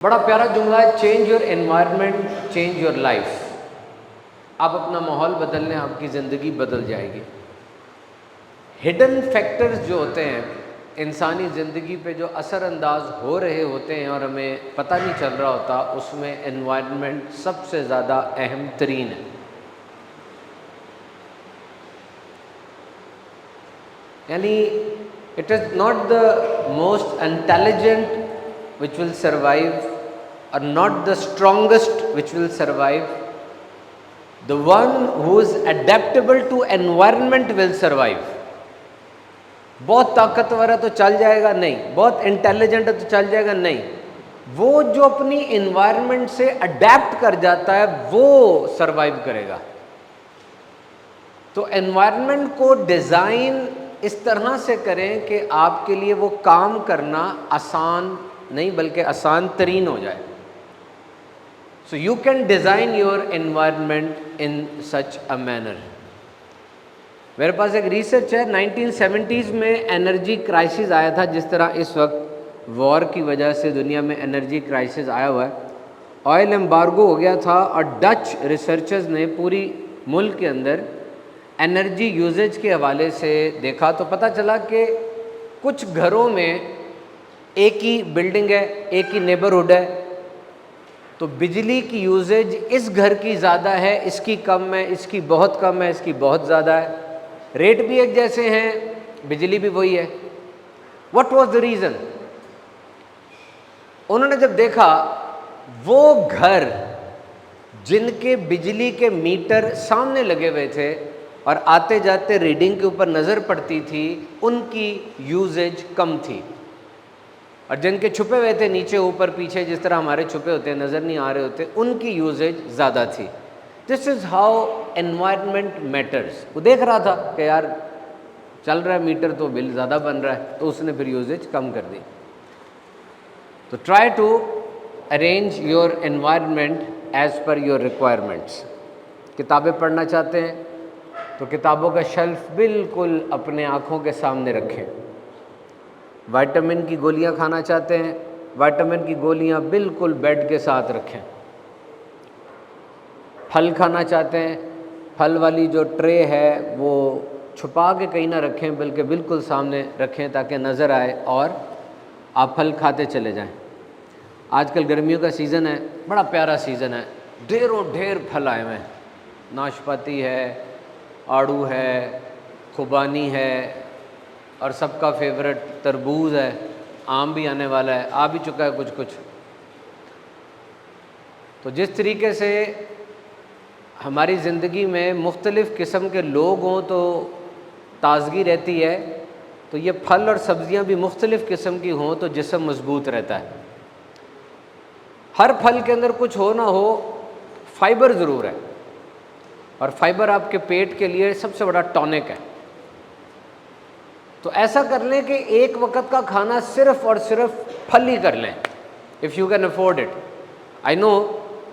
بڑا پیارا جملہ ہے، change your environment change your life. آپ اپنا ماحول بدل لیں، آپ کی زندگی بدل جائے گی۔ ہڈن فیکٹرز جو ہوتے ہیں انسانی زندگی پہ جو اثر انداز ہو رہے ہوتے ہیں اور ہمیں پتہ نہیں چل رہا ہوتا، اس میں انوائرمنٹ سب سے زیادہ اہم ترین ہے۔ یعنی it is not the most intelligent which will survive or not the strongest which will survive. The one who is adaptable to environment will survive. بہت طاقتور ہے تو چل جائے گا؟ نہیں۔ بہت انٹیلیجنٹ ہے تو چل جائے گا؟ نہیں۔ وہ جو اپنی انوائرمنٹ سے اڈیپٹ کر جاتا ہے وہ سروائیو کرے گا۔ تو انوائرمنٹ کو ڈیزائن اس طرح سے کریں کہ آپ کے لیے وہ کام کرنا آسان نہیں بلکہ آسان ترین ہو جائے۔ So you can design your environment in such a manner. میرے پاس ایک ریسرچ ہے، 1970s میں انرجی کرائسس آیا تھا، جس طرح اس وقت وار کی وجہ سے دنیا میں انرجی کرائسس آیا ہوا ہے۔ آئل ایمبارگو ہو گیا تھا اور ڈچ ریسرچرز نے پوری ملک کے اندر انرجی یوزیج کے حوالے سے دیکھا تو پتہ چلا کہ کچھ گھروں میں ایک ہی بلڈنگ ہے، ایک ہی نیبرہڈ ہے، تو بجلی کی یوزیج اس گھر کی زیادہ ہے، اس کی کم ہے، اس کی بہت کم ہے، اس کی بہت زیادہ ہے، ریٹ بھی ایک جیسے ہیں، بجلی بھی وہی ہے۔ What was the reason? انہوں نے جب دیکھا وہ گھر جن کے بجلی کے میٹر سامنے لگے ہوئے تھے اور آتے جاتے ریڈنگ کے اوپر نظر پڑتی تھی، ان کی یوزیج کم تھی، اور جن کے چھپے ہوئے تھے نیچے اوپر پیچھے جس طرح ہمارے چھپے ہوتے ہیں، نظر نہیں آ رہے ہوتے، ان کی یوزیج زیادہ تھی۔ دس از ہاؤ انوائرمنٹ میٹرز۔ وہ دیکھ رہا تھا کہ یار چل رہا ہے میٹر تو بل زیادہ بن رہا ہے، تو اس نے پھر یوزیج کم کر دی۔ تو try to arrange your environment as per your requirements. کتابیں پڑھنا چاہتے ہیں تو کتابوں کا شیلف بالکل اپنے آنکھوں کے سامنے رکھیں۔ وائٹامن کی گولیاں کھانا چاہتے ہیں، وائٹامن کی گولیاں بالکل بیڈ کے ساتھ رکھیں۔ پھل کھانا چاہتے ہیں، پھل والی جو ٹرے ہے وہ چھپا کے کہیں نہ رکھیں بلکہ بالکل سامنے رکھیں تاکہ نظر آئے اور آپ پھل کھاتے چلے جائیں۔ آج کل گرمیوں کا سیزن ہے، بڑا پیارا سیزن ہے، ڈھیروں ڈھیر پھل آئے ہوئے ہیں، ناشپاتی ہے، آڑو ہے، خوبانی ہے، اور سب کا فیورٹ تربوز ہے، آم بھی آنے والا ہے، آ بھی چکا ہے کچھ کچھ۔ تو جس طریقے سے ہماری زندگی میں مختلف قسم کے لوگ ہوں تو تازگی رہتی ہے، تو یہ پھل اور سبزیاں بھی مختلف قسم کی ہوں تو جسم مضبوط رہتا ہے۔ ہر پھل کے اندر کچھ ہو نہ ہو فائبر ضرور ہے، اور فائبر آپ کے پیٹ کے لیے سب سے بڑا ٹونک ہے۔ تو ایسا کر لیں کہ ایک وقت کا کھانا صرف اور صرف پھل ہی کر لیں، if you can afford it. I know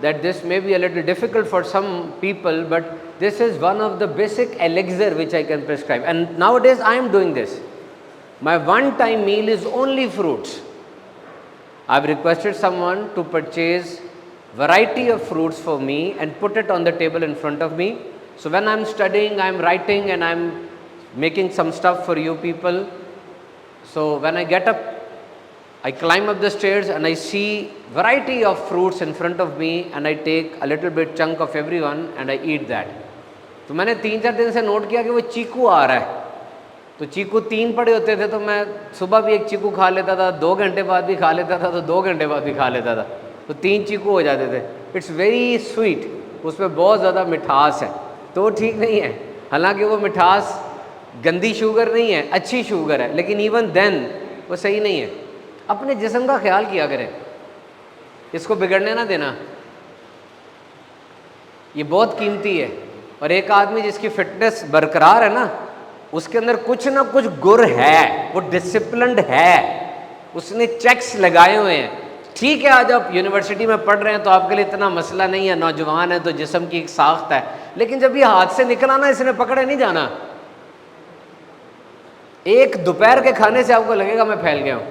that this may be a little difficult for some people, but this is one of the basic elixir which I can prescribe. And nowadays I am doing this. My one-time meal is only fruits. I've requested someone to purchase variety of fruits for me and put it on the table in front of me. So when I'm studying, I'm writing, and I'm making some stuff for you people. So when I get up, I climb up the stairs and I see variety of fruits in front of me, and I take a little bit chunk of everyone and I eat that. تو میں نے 3-4 دن سے note کیا کہ وہ چیکو آ رہا ہے، تو چیکو 3 پڑے ہوتے تھے تو میں صبح بھی ایک چیکو کھا لیتا تھا، 2 گھنٹے بعد بھی کھا لیتا تھا، تو 2 گھنٹے بعد بھی کھا لیتا تھا، تو 3 چیکو ہو جاتے تھے۔ اٹس ویری سویٹ، اس میں بہت زیادہ مٹھاس ہے، تو وہ ٹھیک نہیں ہے۔ حالانکہ وہ مٹھاس گندی شوگر نہیں ہے، اچھی شوگر ہے، لیکن ایون دین وہ صحیح نہیں ہے۔ اپنے جسم کا خیال کیا کریں، اس کو بگڑنے نہ دینا، یہ بہت قیمتی ہے۔ اور ایک آدمی جس کی فٹنس برقرار ہے نا، اس کے اندر کچھ نہ کچھ گر ہے، وہ ڈسپلنڈ ہے، اس نے چیکس لگائے ہوئے ہیں۔ ٹھیک ہے آج آپ یونیورسٹی میں پڑھ رہے ہیں تو آپ کے لیے اتنا مسئلہ نہیں ہے، نوجوان ہے تو جسم کی ایک ساخت ہے، لیکن جب یہ ہاتھ سے نکل آنا اس نے پکڑے نہیں جانا۔ ایک دوپہر کے کھانے سے آپ کو لگے گا میں پھیل گیا ہوں،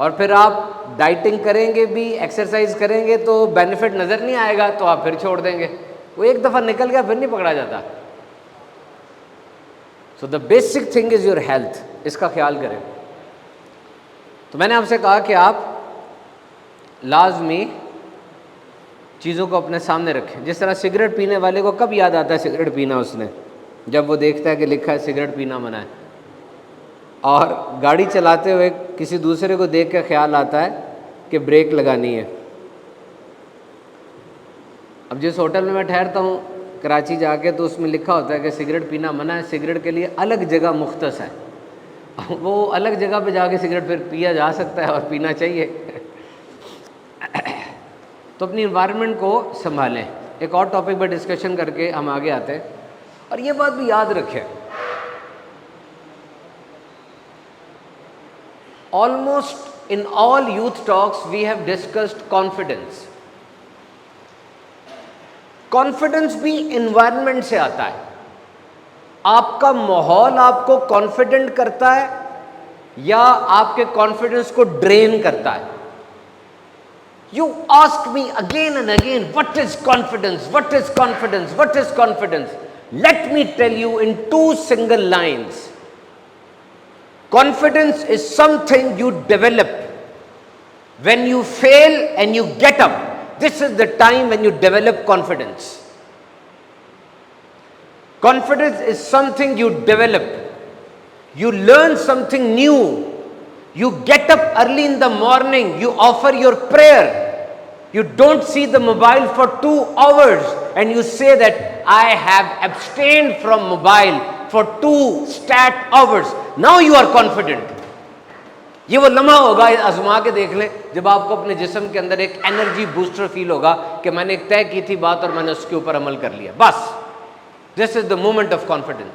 اور پھر آپ ڈائٹنگ کریں گے بھی، ایکسرسائز کریں گے تو بینیفٹ نظر نہیں آئے گا تو آپ پھر چھوڑ دیں گے. وہ ایک دفعہ نکل گیا پھر نہیں پکڑا جاتا. So the basic thing is your health, اس کا خیال کریں. تو میں نے آپ سے کہا کہ آپ لازمی چیزوں کو اپنے سامنے رکھیں. جس طرح سگریٹ پینے والے کو کب یاد آتا ہے سگریٹ پینا اس نے؟ جب وہ دیکھتا ہے کہ لکھا ہے سگریٹ پینا منع ہے. اور گاڑی چلاتے ہوئے کسی دوسرے کو دیکھ کے خیال آتا ہے کہ بریک لگانی ہے. اب جس ہوٹل میں ٹھہرتا ہوں کراچی جا کے تو اس میں لکھا ہوتا ہے کہ سگریٹ پینا منع ہے، سگریٹ کے لیے الگ جگہ مختص ہے. وہ الگ جگہ پہ جا کے سگریٹ پھر پیا جا سکتا ہے اور پینا چاہیے. تو اپنی انوائرمنٹ کو سنبھالیں. ایک اور ٹاپک پہ ڈسکشن کر کے ہم آگے آتے ہیں. اور یہ بات بھی یاد رکھیں، almost in all youth talks we have discussed confidence. Confidence بھی environment سے آتا ہے. آپ کا ماحول آپ کو کانفیڈنٹ کرتا ہے یا آپ کے کانفیڈنس کو ڈرین کرتا ہے؟ You ask me again and again, what is confidence? What is confidence? What is confidence? Let me tell you in 2 single lines. Confidence is something you develop. When you fail and you get up, this is the time when you develop confidence. Confidence is something you develop. You learn something new. You get up early in the morning, you offer your prayer. You don't see the mobile for 2 hours and you say that I have abstained from mobile for 2 stat hours. Now you are confident. یہ وہ لمحہ ہوگا، آزما کے دیکھ لیں، جب آپ کو اپنے جسم کے اندر ایک انرجی بوسٹر فیل ہوگا کہ میں نے ایک طے کی تھی بات اور میں نے اس کے اوپر عمل کر لیا. بس دس از دا مومنٹ آف کانفیڈنس.